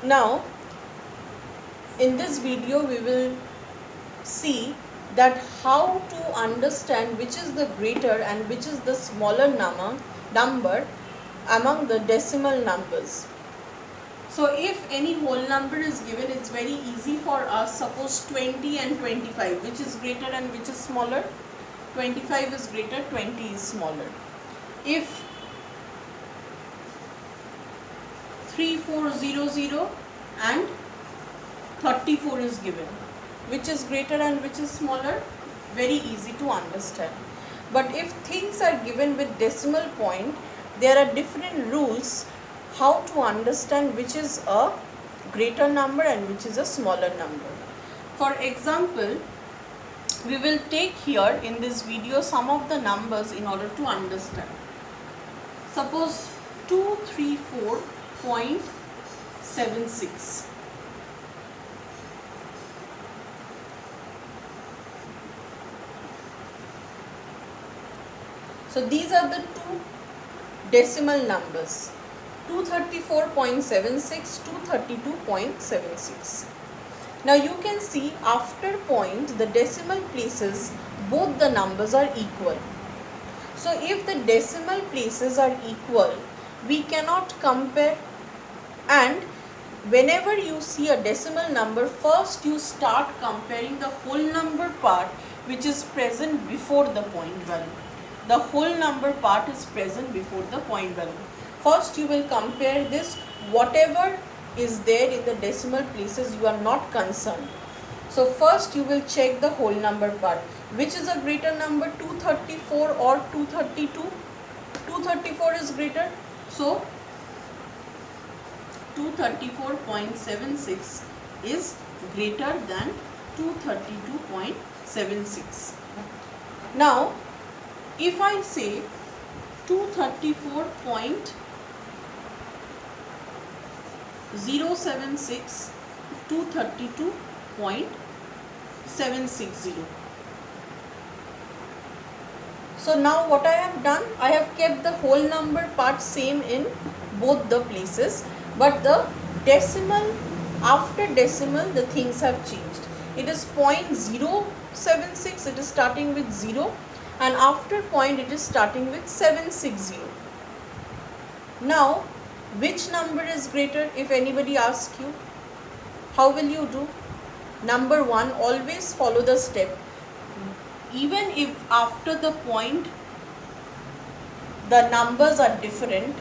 Now in this video we will see that how to understand which is the greater and which is the smaller number among the decimal numbers. So if any whole number is given, it's very easy for us. Suppose 20 and 25, which is greater and which is smaller? 25 is greater, 20 is smaller. If 3400 and 34 is given, which is greater and which is smaller? Very easy to understand. But if things are given with decimal point, there are different rules how to understand which is a greater number and which is a smaller number. For example, we will take here in this video some of the numbers in order to understand. Suppose 234.76. So these are the two decimal numbers, 234.76, 232.76. Now you can see after point the decimal places, both the numbers are equal. So if the decimal places are equal, we cannot compare, and whenever you see a decimal number, first you start comparing the whole number part which is present before the point value. The whole number part is present before the point value. First you will compare this, whatever is there in the decimal places you are not concerned. So first you will check the whole number part. Which is a greater number, 234 or 232? 234 is greater. So 234.76 is greater than 232.76. Now if I say 234.076, 232.760. So now what I have done, I have kept the whole number part same in both the places, but the decimal, after decimal the things have changed. It is 0.076, it is starting with 0, and after point it is starting with 760. Now which number is greater? If anybody asks you, how will you do? Number one, always follow the step. Even if after the point the numbers are different,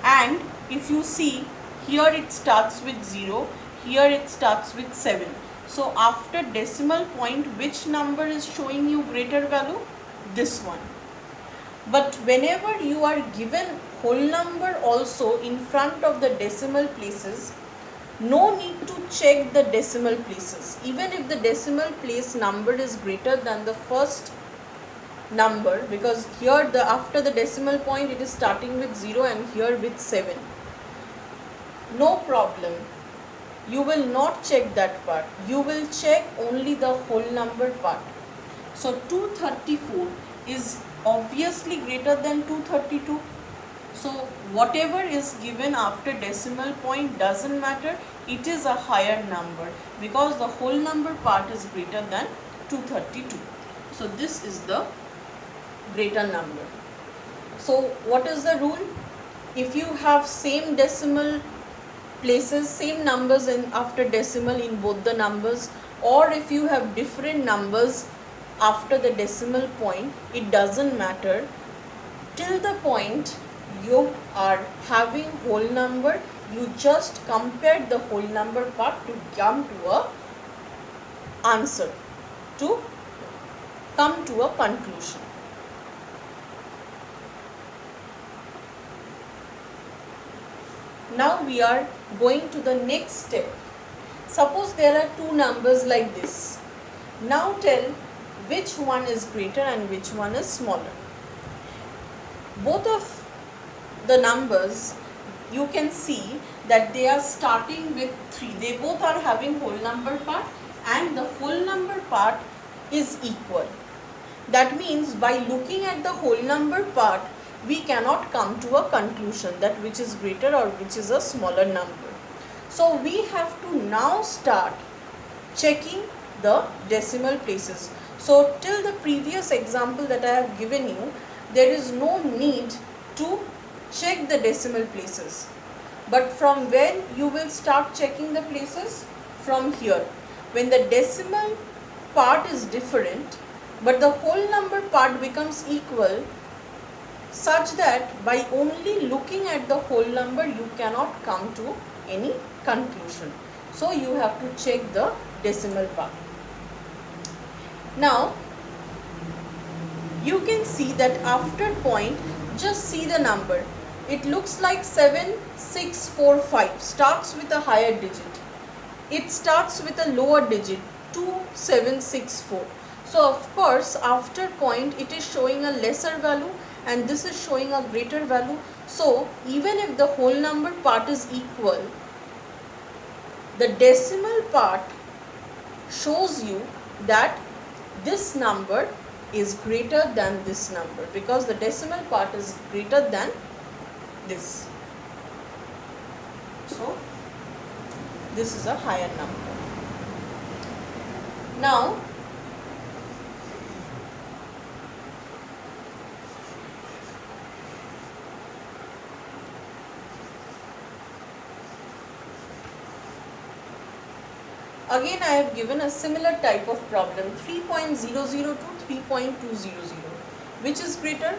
and if you see here it starts with 0, here it starts with 7. So after decimal point, which number is showing you greater value? This one. But whenever you are given whole number also in front of the decimal places, no need to check the decimal places. Even if the decimal place number is greater than the first number, because here after the decimal point it is starting with 0 and here with 7. No problem. You will not check that part. You will check only the whole number part. So 234 is obviously greater than 232. So whatever is given after decimal point doesn't matter. It is a higher number because the whole number part is greater than 232. So this is the greater number. So what is the rule? If you have same decimal places, same numbers in after decimal in both the numbers, or if you have different numbers after the decimal point, it doesn't matter. Till the point you are having whole number, you just compare the whole number part to come to a answer, to come to a conclusion. Now we are going to the next step. Suppose there are two numbers like this. Now tell which one is greater and which one is smaller. Both of the numbers, you can see that they are starting with 3. They both are having whole number part and the whole number part is equal. That means by looking at the whole number part, we cannot come to a conclusion that which is greater or which is a smaller number. So we have to now start checking the decimal places. So till the previous example that I have given you, there is no need to check the decimal places. But from when you will start checking the places? From here. When the decimal part is different, but the whole number part becomes equal, such that by only looking at the whole number you cannot come to any conclusion. So you have to check the decimal part. Now you can see that after point, just see the number. It looks like 7645 starts with a higher digit. It starts with a lower digit 2764. So of course after point it is showing a lesser value and this is showing a greater value. So even if the whole number part is equal, the decimal part shows you that this number is greater than this number because the decimal part is greater than this. So this is a higher number. Now again I have given a similar type of problem, 3.00 to 3.200. Which is greater?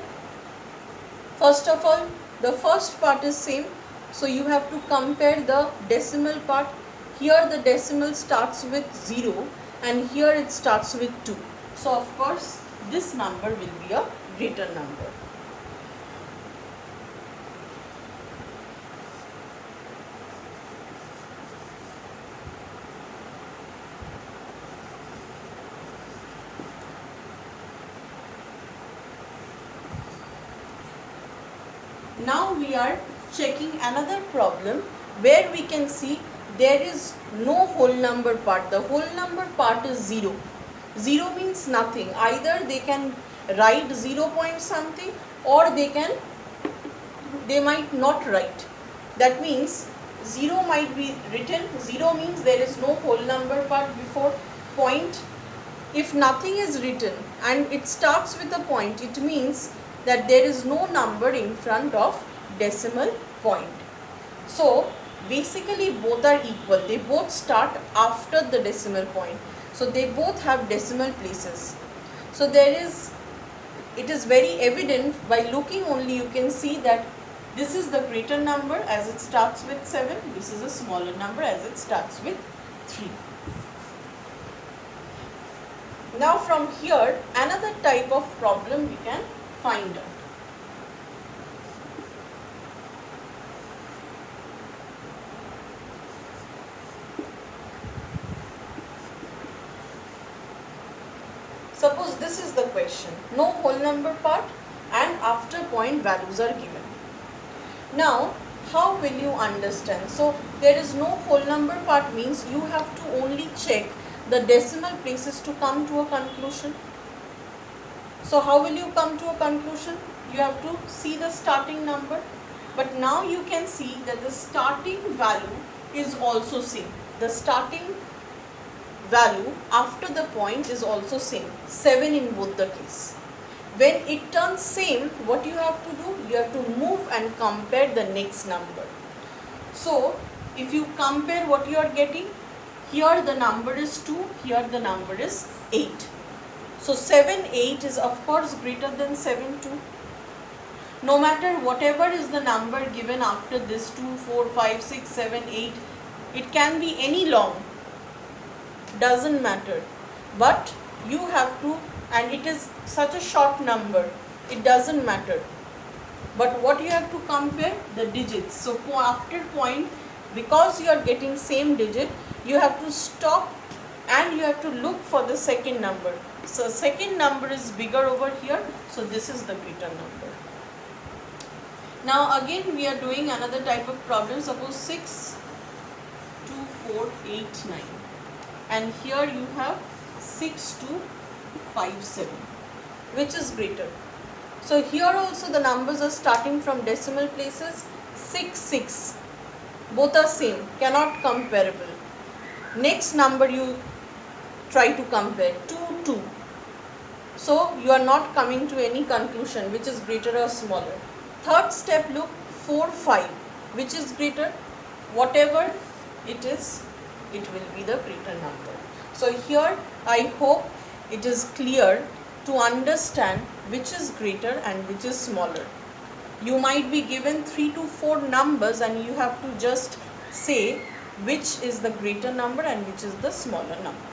First of all, the first part is same. So you have to compare the decimal part. Here the decimal starts with 0 and here it starts with 2. So of course this number will be a greater number. Now we are checking another problem where we can see there is no whole number part. The whole number part is 0. 0 means nothing. Either they can write 0 point something or they might not write. That means 0 might be written. 0 means there is no whole number part before point. If nothing is written and it starts with a point, it means that there is no number in front of decimal point. So basically both are equal. They both start after the decimal point. So they both have decimal places. So it is very evident by looking only you can see that this is the greater number as it starts with 7. This is a smaller number as it starts with 3. Now from here another type of problem we can find out. Suppose this is the question, no whole number part and after point values are given. Now how will you understand? So there is no whole number part means you have to only check the decimal places to come to a conclusion. So how will you come to a conclusion? You have to see the starting number. But now you can see that the starting value is also same. The starting value after the point is also same. 7 in both the case. When it turns same, what you have to do? You have to move and compare the next number. So if you compare what you are getting, here the number is 2, here the number is 8. So 7, 8 is of course greater than 7, 2. No matter whatever is the number given after this 2, 4, 5, 6, 7, 8, it can be any long, doesn't matter. But you have to, and it is such a short number, it doesn't matter. But what you have to compare? The digits. So after point, because you are getting same digit, you have to stop and you have to look for the second number. So second number is bigger over here, so this is the greater number. Now again we are doing another type of problem. Suppose 6, 2, 4, 8, 9 and here you have 6, 2, 5, 7. Which is greater? So here also the numbers are starting from decimal places. 6, 6. Both are same, cannot comparable. Next number you try to compare, 2, 2. So you are not coming to any conclusion which is greater or smaller. Third step, look, 4, 5. Which is greater? Whatever it is, it will be the greater number. So here I hope it is clear to understand which is greater and which is smaller. You might be given 3 to 4 numbers and you have to just say which is the greater number and which is the smaller number.